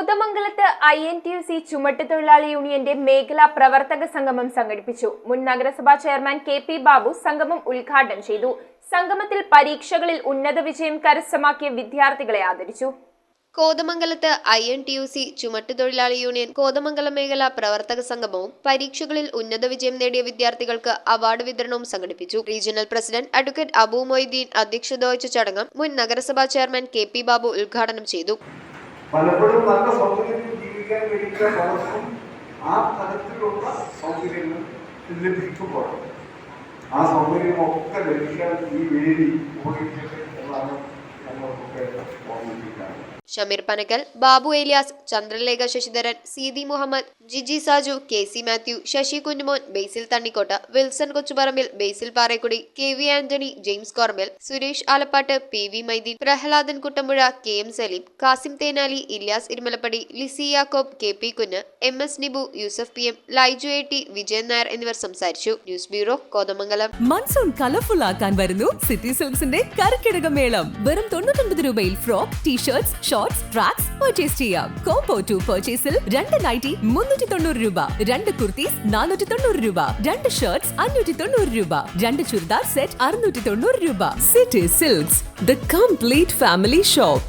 കോതമംഗലത്ത് INTUC ചുമട്ടുതൊഴിലാളി യൂണിയന്റെ മേഖലാ പ്രവർത്തക സംഗമം സംഘടിപ്പിച്ചു. മുൻ നഗരസഭാ ചെയർമാൻ KP ബാബു സംഗമം ഉദ്ഘാടനം ചെയ്തു. സംഗമത്തിൽ പരീക്ഷകളിൽ ഉന്നത വിജയം കരസ്ഥമാക്കിയ വിദ്യാർത്ഥികളെ ആദരിച്ചു. കോതമംഗലത്ത് INTUC ചുമട്ടുതൊഴിലാളി യൂണിയൻ കോതമംഗലം മേഖലാ പ്രവർത്തക സംഗമവും പരീക്ഷകളിൽ ഉന്നത വിജയം നേടിയ വിദ്യാർത്ഥികൾക്ക് അവാർഡ് വിതരണവും സംഘടിപ്പിച്ചു. Regional president advocate Abu Moideen അധ്യക്ഷത വഹിച്ച ചടങ്ങ് മുൻ നഗരസഭാ ചെയർമാൻ KP ബാബു ഉദ്ഘാടനം ചെയ്തു. പലപ്പോഴും നല്ല സൗകര്യത്തിൽ ജീവിക്കാൻ കഴിയുന്ന പലർക്കും ആ തരത്തിലുള്ള സൗകര്യങ്ങൾ ലഭിക്കുമ്പോൾ ആ സൗകര്യമൊക്കെ ലഭിക്കാൻ ഈ വേദി ഉപയോഗിക്കട്ടെ എന്നാണ് ഞങ്ങൾക്കൊക്കെ ഓർമ്മിപ്പിക്കാറ്. Shameer Panakkal, Babu Elias, Chandralekha Sasidharan, CD Muhammad, Jiji Saju, KC Mathew, Sasi Kunjumon, Basil Thannikkotta, Wilson Kochuparambil, Basil Parekkudi, KV Antony, James Kormal, Suresh Alappatt, PV Maideen, Prahladan Kuttampuzha, KM Saleem, Kasim തേനാലി, Ilyas Irumalappady, Lissy യാക്കോബ്, KP കുഞ്ഞ്, MS Nibu, Yusuf PM, Laiju AT, Vijayan Nair എന്നിവർ സംസാരിച്ചു. News bureau, Kothamangalam. Monsoon colourful ആക്കാൻ വരുന്നു സിറ്റി സിൽക്സിന്റെ കരക്കിടക മേളം. വെറും 99 രൂപയിൽ frock, T-shirts, shorts, tracks purchase ചെയ്യാം. കോംബോ 2 പർച്ചേസിൽ 2 നൈറ്റി 390 രൂപ, 2 കുർത്തീസ് 490 രൂപ, 2 ഷർട്ട്സ് 590 രൂപ, 2 ചുരിദാർ സെറ്റ് 690 രൂപ. City silks, the complete family shop.